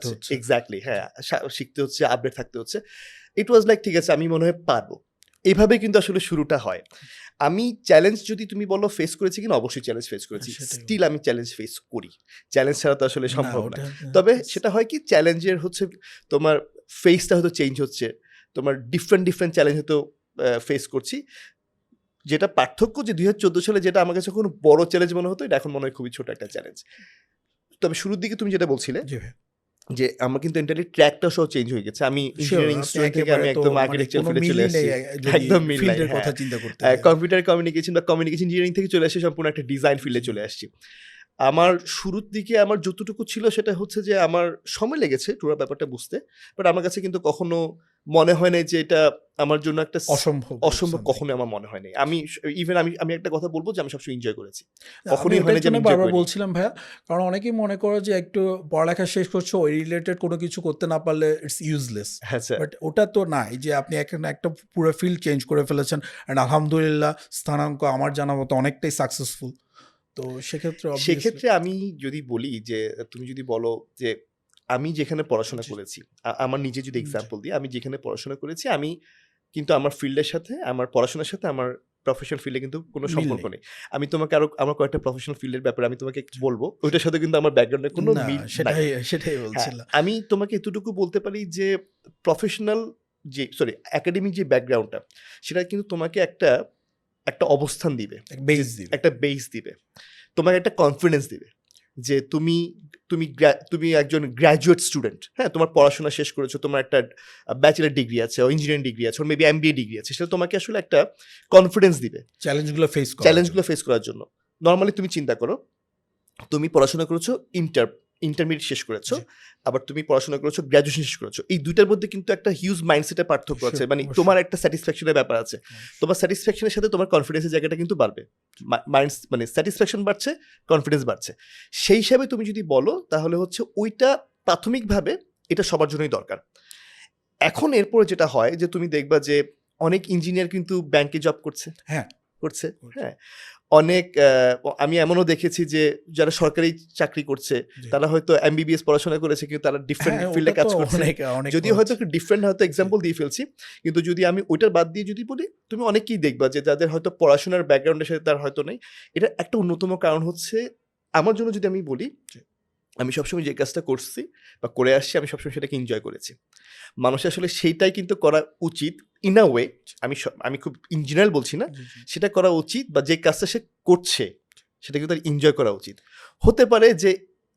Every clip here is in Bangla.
হচ্ছে। এক্স্যাক্টলি, হ্যাঁ, শিখতে হচ্ছে, আপডেট থাকতে হচ্ছে। ইট ওয়াজ লাইক ঠিক আছে আমি মনে হয় পারবো। এভাবে কিন্তু আসলে শুরুটা হয়। আমি চ্যালেঞ্জ যদি তুমি বলো ফেস করেছি কিনা, অবশ্যই চ্যালেঞ্জ ফেস করেছি। সেটাই। স্টিল আমি চ্যালেঞ্জ ফেস করি। চ্যালেঞ্জ ছাড়া তো আসলে না সম্ভব না। ওটা তবে সেটা হয় কি চ্যালেঞ্জের হচ্ছে তোমার ফেসটা হয়তো চেঞ্জ হচ্ছে। তোমার ডিফারেন্ট চ্যালেঞ্জ হয়তো ফেস করছি। যেটা পার্থক্য যে 2014 সালে যেটা আমার কাছে কোনো বড় চ্যালেঞ্জ মনে হতো, এটা এখন মনে হয় খুবই ছোট একটা চ্যালেঞ্জ। তবে শুরুর দিকে তুমি যেটা বলছিলে জি ভাই। যে আমার কিন্তু এন্টারলি ট্র্যাকটা সহ চেঞ্জ হয়ে গেছে। আমি শিওর ইঞ্জিনিয়ারিং আপনি স্টুডেন্ট থেকে একেবারে আমি তো একদম মানে আর্কিটেকচার কোনো ফিল্ডে চলে মিলই নেই আসছি। যদি একদম মিল নাই, ফিল্ডের হ্যাঁ। কথা চিন্তা করতে গেলে। কম্পিউটার কমিউনিকেশন বা কমিউনিকেশন ইঞ্জিনিয়ারিং থেকে চলে আসি সম্পূর্ণ একটা ডিজাইন ফিল্ডে চলে আসছি। আমার শুরুর দিকে আমার যতটুকু ছিল সেটা হচ্ছে যে আমার সময় লেগেছে পুরো ব্যাপারটা বুঝতে। বাট আমার কাছে কিন্তু কখনো মনে হয় নাই যে এটা আমার জন্য একটা অসম্ভব অসম্ভব, something। কখনোই আমার মনে হয় নাই। আমি ইভেন আমি একটা কথা বলব যে আমি সবসময় এনজয় করেছি। আমি কখনোই হয় ওটার না যে জন্য আমি এনজয় বারবার করিনি। বলছিলাম ভাইয়া, কারণ অনেকেই মনে করে যে একটু পড়ালেখা শেষ করছো ওই রিলেটেড কোনো কিছু করতে না পারলে ইটস ইউজলেস। আচ্ছা। বাট ওটা তো না, এই যে আপনি একটা পুরো ফিল্ড চেঞ্জ করে ফেলেছেন অ্যান্ড আলহামদুলিল্লাহ স্থানাঙ্ক আমার জানা মতো অনেকটাই সাকসেসফুল। তো সেক্ষেত্রে obviously সেক্ষেত্রে আমি যদি বলি যে তুমি যদি বলো যে আমি যেখানে পড়াশোনা জি। করেছি, আমার নিজে যদি জি। এক্সাম্পল দিই, আমি যেখানে পড়াশোনা করেছি আমি কিন্তু আমার ফিল্ডের সাথে, আমার পড়াশোনার সাথে আমার প্রফেশনাল ফিল্ডে কিন্তু কোনো মিল সম্পর্ক নেই। নেই। আমি তোমাকে আমার কয়েকটা প্রফেশনাল ফিল্ডের ব্যাপারে আমি তোমাকে বলবো। ওইটার সাথে কিন্তু আমার ব্যাকগ্রাউন্ডের কোনো না মিল নাই। সেটাই হ্যাঁ, বলছিলাম। আমি তোমাকে এতটুকু বলতে পারি যে প্রফেশনাল যে একাডেমিক যে ব্যাকগ্রাউন্ডটা সেটা কিন্তু তোমাকে একটা অবস্থান দিবে। বেস দিবে। একটা বেস দিবে। তোমাকে একটা কনফিডেন্স দিবে যে তুমি একজন গ্র্যাজুয়েট স্টুডেন্ট, হ্যাঁ? তোমার পড়াশোনা শেষ করেছো, তোমার একটা ব্যাচেলর ডিগ্রি আছে, ইঞ্জিনিয়ারিং ডিগ্রি আছে, মেবি এমবিএ ডিগ্রি আছে। সেটা তোমাকে আসলে একটা কনফিডেন্স দিবে চ্যালেঞ্জগুলো ফেস করার চ্যালেঞ্জগুলো ফেস করার জন্য। নরমালি তুমি চিন্তা করো, তুমি পড়াশোনা করেছো ইন্টারমিডিয়েট শেষ করেছো, জি। আবার তুমি পড়াশোনা করেছো গ্র্যাজুয়েশন শেষ করেছো। এই ২ টার মধ্যে কিন্তু একটা হিউজ মাইন্ডসেটের পার্থক্য আছে। Sure, মানে অবশ্যই। তোমার একটা স্যাটিসফ্যাকশনের ব্যাপার আছে। তোমার স্যাটিসফ্যাকশনের সাথে তোমার কনফিডেন্সের জায়গাটা কিন্তু বাড়বে। মানে স্যাটিসফ্যাকশন বাড়ছে, কনফিডেন্স বাড়ছে। সেই হিসাবে তুমি যদি বলো তাহলে হচ্ছে ওইটা প্রাথমিকভাবে এটা সবার জন্যই দরকার। এখন এরপরে যেটা হয় যে তুমি দেখবা যে অনেক ইঞ্জিনিয়ার কিন্তু ব্যাংকে জব করছে। হ্যাঁ। করছে, করছে। হ্যাঁ। অনেক আমি এমনও দেখেছি যে যারা সরকারি চাকরি করছে জি। তারা হয়তো এমবিবিএস পড়াশোনা করেছে কিন্তু তারা ডিফারেন্ট হ্যাঁ, ফিল্ডে ওটা কাজ তো করছে। অনেক যদিও হয়তো হচ্ছে। একটু ডিফারেন্ট হয়তো এক্সাম্পল দিয়ে ফেলছি, কিন্তু যদি আমি ওইটার বাদ দিয়ে যদি বলি, তুমি অনেকেই দেখবা যে যাদের হয়তো পড়াশোনার ব্যাকগ্রাউন্ডের সাথে তার হয়তো নেই। এটা একটা অন্যতম কারণ হচ্ছে, আমার জন্য যদি আমি বলি, জি। আমি সবসময় যে কাজটা করছি বা করে আসছি আমি সবসময় সেটাকে এনজয় করেছি। মানুষের আসলে সেইটাই কিন্তু করা উচিত ইন আ ওয়ে। আমি খুব ইন জেনারেল বলছি না, জি, জি। সেটা করা উচিত বা যে কাজটা সে করছে সেটা কিন্তু তার এনজয় করা উচিত। হতে পারে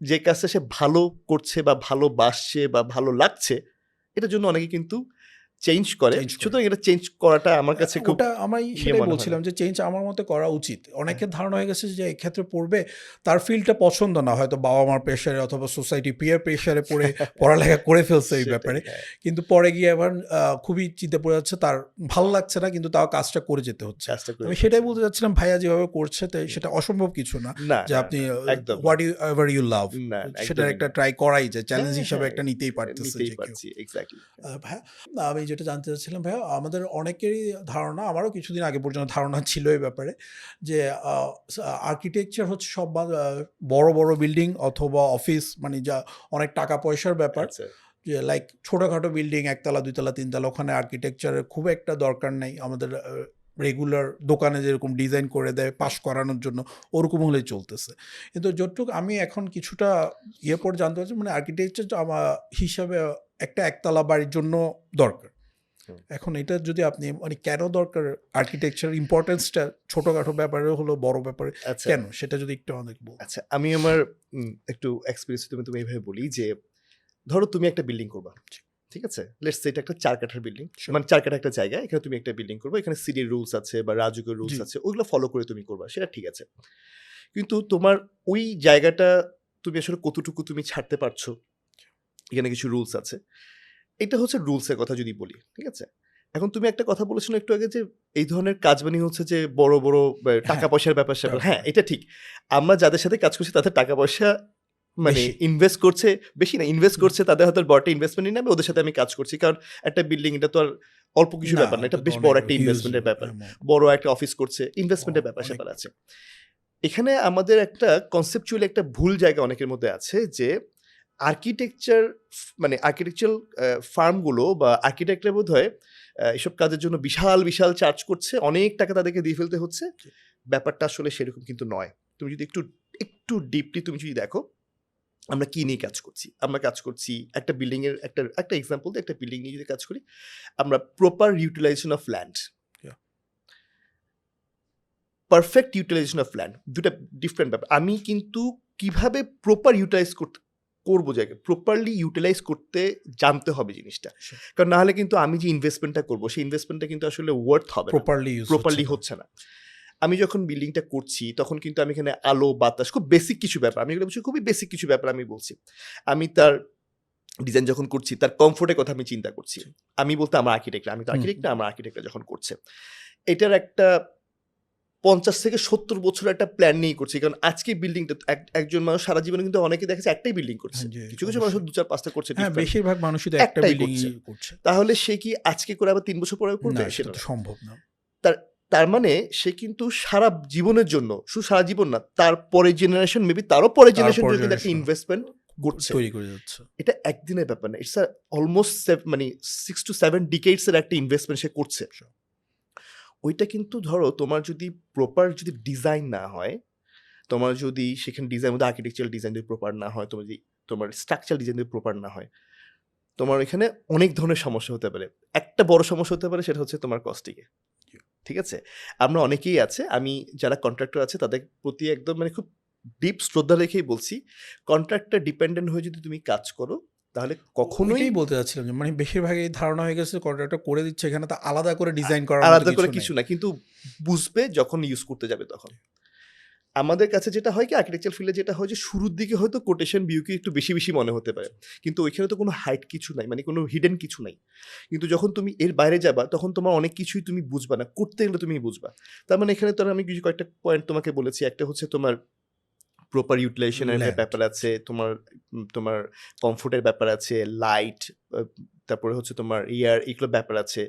যে কাজটা সে ভালো করছে বা ভালোবাসছে বা ভালো লাগছে, এটার জন্য অনেকে কিন্তু চেঞ্জ করে। চেঞ্জ করে। সুতরাং এটা চেঞ্জ করাটা আমার কাছে খুব ওটা আমি সেটাই মনে হয় না। বলছিলাম যে চেঞ্জ আমার মতে করা উচিত। অনেকের ধারণা হয়ে গেছে যে এক্ষেত্রে পড়বে, তার ফিল্ডটা পছন্দ না, হয়তো বাবা-মার প্রেশারে অথবা সোসাইটি পিয়ার প্রেশারে পড়ে পড়ালেখা করে ফেলছে এই সেটাই, ব্যাপারে। হ্যাঁ। কিন্তু পরে গিয়ে আবার খুবই চিন্তা পড়ে যাচ্ছে, তার ভালো লাগছে না কিন্তু তাও কাজটা করে যেতে হচ্ছে। কাজটা করে আমি যাচ্ছে। সেটাই বলতে চাচ্ছিলাম, ভাইয়া যেভাবে করছে তাই সেটা অসম্ভব কিছু না। না, যে না, আপনি না, একদম না। হোয়াট এভার ইউ লাভ না, সেটার একদমই একটা না। ট্রাই করাই যায়। চ্যালেঞ্জ হ্যাঁ, হিসাবে হ্যাঁ, একটা নিতেই পারতেছে নিতেই যে কেউ। পারছি, এক্স্যাক্টলি। ভাইয়া, আমি যেটা জানতে চাচ্ছিলাম ভাইয়া, আমাদের অনেকেরই ধারণা, আমারও কিছুদিন আগে পর্যন্ত ধারণা ছিল এই ব্যাপারে যে আর্কিটেকচার হচ্ছে সব বড় বড় বিল্ডিং অথবা অফিস, মানে যা অনেক টাকা পয়সার ব্যাপার, আচ্ছা। যে লাইক ছোটোখাটো বিল্ডিং ১ তলা ২ তলা ৩ তলা, ওখানে আর্কিটেকচারের খুব একটা দরকার নেই। আমাদের রেগুলার দোকানে যেরকম ডিজাইন করে দেয় পাস করানোর জন্য, ওরকম হলেই চলতেছে। কিন্তু যতটুকু আমি এখন কিছুটা পর জানতে পারছি, মানে আর্কিটেকচার আমার হিসাবে একটা একতলা বাড়ির জন্য দরকার। হুম। এখন এটা যদি আপনি মানে কেন দরকার আর্কিটেকচার, ইম্পর্টেন্সটা ছোটখাটো ব্যাপারে হলো বড় ব্যাপারে আচ্ছা, কেন, সেটা যদি একটু আমাদের বলতেন। আচ্ছা, আমি আমার একটু এক্সপেরিয়েন্স তুমি এইভাবে বলি যে ধরো তুমি একটা বিল্ডিং করবা, ঠিক আছে? লেটস সে এটা একটা ৪ কাঠার বিল্ডিং, Sure. মানে ৪ কাঠা একটা জায়গা, এখানে তুমি একটা বিল্ডিং করবা, এখানে সিডির রুলস আছে বা রাজুকের রুলস জি। আছে, ওইগুলো ফলো করে তুমি করবা, সেটা ঠিক আছে। কিন্তু তোমার ওই জায়গাটা তুমি আসলে কতটুকু তুমি ছাড়তে পারছো, এখানে কিছু রুলস আছে। এটা হচ্ছে রুলসের কথা যদি বলি, ঠিক আছে? এখন তুমি একটা কথা বলেছো না একটু আগে যে এই ধরনের কাজ মানে হচ্ছে যে বড় টাকা হ্যাঁ, পয়সার ব্যাপার-স্যাপার। ব্যাপার। হ্যাঁ, এটা ঠিক। আমরা যাদের সাথে কাজ করছি তাদের টাকা পয়সা মানে বেশি। ইনভেস্ট করছে, বেশি না, ইনভেস্ট করছে, তাদের হয়তো বড় একটা ইনভেস্টমেন্টই নেবে, ওদের সাথে আমি কাজ করছি। কারণ একটা বিল্ডিং এটা তো আর অল্প কিছুর না, ব্যাপার না। এটা এটা তো বেশ অনেক বড় একটা হিউজ ইনভেস্টমেন্টের ব্যাপার। অ্যামাউন্ট। বড় একটা অফিস করছে, ইনভেস্টমেন্টের ব্যাপার-স্যাপার অনেক। আছে। এখানে আমাদের একটা কনসেপচুয়ালি একটা ভুল জায়গা অনেকের মধ্যে আছে যে আর্কিটেকচার মানে আর্কিটেকচারাল ফার্মগুলো বা আর্কিটেক্টরা বোধ হয় এসব কাজের জন্য বিশাল বিশাল চার্জ করছে, অনেক টাকা তাদেরকে দিয়ে ফেলতে হচ্ছে। ব্যাপারটা আসলে সেরকম কিন্তু নয়। তুমি যদি একটু একটু ডিপলি তুমি যদি দেখো আমরা কি নিয়ে কাজ করছি, আমরা কাজ করছি একটা বিল্ডিং এর একটা এক্সাম্পল দিয়ে, একটা বিল্ডিং নিয়ে যদি কাজ করি, আমরা proper utilization of land, perfect utilization of land, দুটা ডিফারেন্ট ব্যাপার। আমি কিন্তু কিভাবে প্রপার ইউটিলাইজ করবো জায়গায়, প্রপারলি ইউটিলাইজ করতে জানতে হবে জিনিসটা, কারণ না হলে কিন্তু আমি যে ইনভেস্টমেন্টটা করবো সেই ইনভেস্টমেন্টটা কিন্তু আসলে ওয়ার্থ হবে, প্রপারলি হচ্ছে না। আমি যখন বিল্ডিংটা করছি তখন কিন্তু আমি এখানে আলো বাতাস, খুব বেসিক কিছু ব্যাপার, আমি এগুলো বলছি খুবই বেসিক কিছু ব্যাপার আমি বলছি। আমি তার ডিজাইন যখন করছি তার কমফোর্টের কথা আমি চিন্তা করছি। আমি বলতে আমার আর্কিটেক্টরা, আমি তো আর্কিটেক্ট না, আমার আর্কিটেক্টরা যখন করছে এটার একটা 50 থেকে 70 বছরের একটা প্ল্যান নিয়ে করছি। কারণ আজকে বিল্ডিংটা একজন মানুষ সারা জীবনে কিন্তু অনেকে দেখেছে একটাই বিল্ডিং করছে, কিছু কিছু মানুষ 2-4-5টা করছে, বেশিরভাগ মানুষই তো একটা বিল্ডিং করছে। তাহলে সে কি আজকে করে আবার 3 বছর পরে করবে? সেটা সম্ভব না। তার মানে সে কিন্তু সারা জীবনের জন্য, শুধু সারা জীবন না, তার পরের জেনারেশন, মেবি তারও পরের জেনারেশন জন্য কিন্তু একটা ইনভেস্টমেন্ট করছে, তৈরি করে যাচ্ছে। এটা একদিনের ব্যাপার না, ইটস অলমোস্ট মানে 6 to 7 ডিকেডস এর একটা ইনভেস্টমেন্ট সে করছে। ওইটা কিন্তু ধরো তোমার যদি প্রপার যদি ডিজাইন না হয়, তোমার যদি সেখানে ডিজাইন মধ্যে আর্কিটেকচারাল ডিজাইন যদি প্রপার না হয়, তোমার যদি তোমার স্ট্রাকচারাল ডিজাইন যদি প্রপার না হয়, তোমার এখানে অনেক ধরনের সমস্যা হতে পারে। একটা বড় সমস্যা হতে পারে, সেটা হচ্ছে তোমার কস্টিংয়ে। ঠিক আছে, আমরা অনেকেই আছে, আমি যারা কন্ট্রাক্টর আছে তাদের প্রতি একদম মানে খুব ডিপ শ্রদ্ধা রেখেই বলছি, কন্ট্রাক্টর ডিপেন্ডেন্ট হয়ে যদি তুমি কাজ করো তাহলে কখনোই বলতে চাচ্ছিলাম যে মানে বেশিরভাগই ধারণা হয়ে গেছে কন্ট্রাক্টর করে দিচ্ছে, এখানে তো আলাদা করে ডিজাইন করা, আলাদা করে কিছু না, কিন্তু বুঝবে যখন ইউজ করতে যাবে তখন। আমাদের কাছে যেটা হয় কি, আর্কিটেকচার ফিল্ডে যেটা হয় যে শুরুর দিকে হয়তো কোটেশন বিউকে একটু বেশি বেশি মনে হতে পারে, কিন্তু ওইখানে তো কোনো হাইট কিছু নাই, মানে কোনো হিডেন কিছু নাই। কিন্তু যখন তুমি এর বাইরে যাবা তখন তোমার অনেক কিছুই তুমি বুঝবা না, করতে গেলে তুমি বুঝবা। তার মানে এখানে তো আমি কিছু কয়েকটা পয়েন্ট তোমাকে বলেছি। একটা হচ্ছে তোমার প্রপার ইউটিলাইজেশনের ব্যাপার আছে, তোমার কমফোর্টের ব্যাপার আছে, লাইট, তারপরে হচ্ছে তোমার এয়ার, এগুলোর ব্যাপার আছে,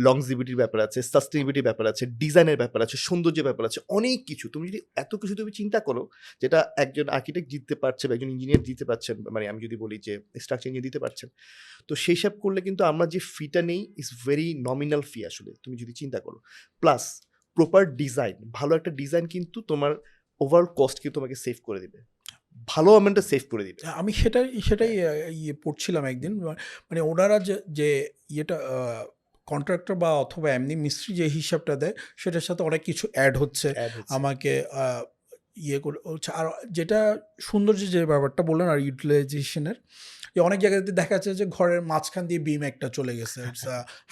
লংজিভিটির ব্যাপার আছে, সাস্টেনেবিলিটির ব্যাপার আছে, ডিজাইনের ব্যাপার আছে, সৌন্দর্যের ব্যাপার আছে, অনেক কিছু। তুমি যদি এত কিছু তুমি চিন্তা করো, যেটা একজন আর্কিটেক্ট দিতে পারছে বা একজন ইঞ্জিনিয়ার দিতে পারছেন, মানে আমি যদি বলি যে স্ট্রাকচার ইঞ্জিনিয়ার দিতে পারছেন, তো সেই সব করলে কিন্তু আমরা যে ফিটা নেই ইজ ভেরি নমিনাল ফি আসলে, তুমি যদি চিন্তা করো। প্লাস প্রপার ডিজাইন, ভালো একটা ডিজাইন কিন্তু তোমার ওভারঅল কস্ট কিন্তু তোমাকে সেভ করে দিবে, ভালো অ্যামাউন্টটা সেভ করে দিবে। আমি সেটাই পড়ছিলাম একদিন, মানে ওনারা যে ইয়েটা কন্ট্রাক্টর বা অথবা এমনি মিস্ত্রি যে হিসাবটা দেয় সেটার সাথে অনেক কিছু অ্যাড হচ্ছে আমাকে ইয়ে করে হচ্ছে। আর যেটা সৌন্দর্য যে ব্যাপারটা বললেন আর ইউটিলাইজেশনের, যে অনেক জায়গাতে দেখা যাচ্ছে যে ঘরের মাঝখান দিয়ে বিম একটা চলে গেছে,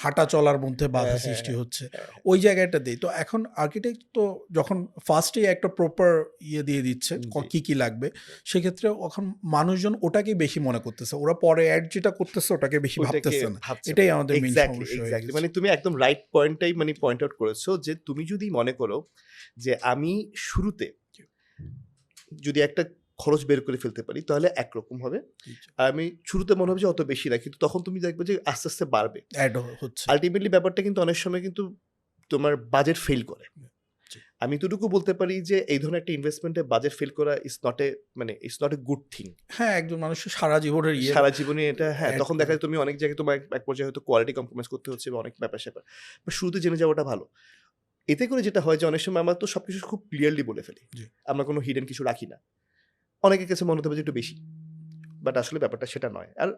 হাঁটা চলার মধ্যে বাধা সৃষ্টি হচ্ছে ওই জায়গাটা দিয়ে। তো এখন আর্কিটেক্ট তো যখন ফার্স্টেই একটা প্রপার ইয়ে দিয়ে দিচ্ছে কি কি লাগবে, সেক্ষেত্রে এখন মানুষজন ওটাকেই বেশি মনে করতেছে, ওরা পরে অ্যাড যেটা করতেছে ওটাকে বেশি ভাবতেছে না। এটাই আমাদের মেইন সমস্যা। মানে তুমি একদম রাইট পয়েন্টটাই মানে পয়েন্ট আউট করেছো, যে তুমি যদি মনে করো যে আমি শুরুতে যদি একটা খরচ বের করে ফেলতে পারি তাহলে একরকম হবে, আর আমি শুরুতে মনে হবে যে অত বেশি না, কিন্তু তখন তুমি দেখবে যে আস্তে আস্তে বাড়বে, অ্যাড হচ্ছে। আলটিমেটলি ব্যাপারটা কিন্তু অনেক সময় কিন্তু তোমার বাজেট ফেল করে। আমি এতটুকু বলতে পারি যে এই ধরনের একটা ইনভেস্টমেন্টে বাজেট ফেল করা is not a good thing. হ্যাঁ, একজন মানুষের সারা জীবনে এটা, হ্যাঁ, তখন দেখা যায় তুমি অনেক জায়গায় তোমার এক পর্যায়ে হয়তো কোয়ালিটি কম্প্রোমাইজ করতে হচ্ছে বা অনেক ব্যাপার স্যাপার, বা শুরুতে জেনে যাওয়াটা ভালো। এতে করে যেটা হয় যে অনেক সময় আমরা তো সবকিছু খুব ক্লিয়ারলি বলে ফেলি, আমরা কোনো হিডেন কিছু রাখি না, অনেকের কাছে মনে হতে পারে যে একটু বেশি, বাট আসলে ব্যাপারটা সেটা নয়। আর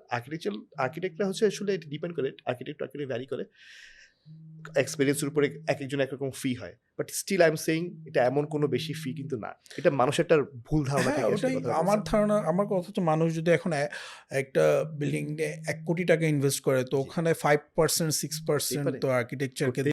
আর্কিটেক্টরা হচ্ছে আসলে এটা ডিপেন্ড করে, আর্কিটেক্ট ভ্যারি করে, এক্সপেরিয়েন্সের উপরে এক একজন একরকম ফি হয়, but still I am saying এটা এমন কোনো বেশি ফি কিন্তু না, এটা মানুষের একটা ভুল ধারণা। ওটাই আমার ধারণা। আমার কথা হচ্ছে মানুষ যদি এখন একটা বিল্ডিং 1 কোটি টাকা ইনভেস্ট করে, তো ওখানে 5% 6% তো আর্কিটেকচারকে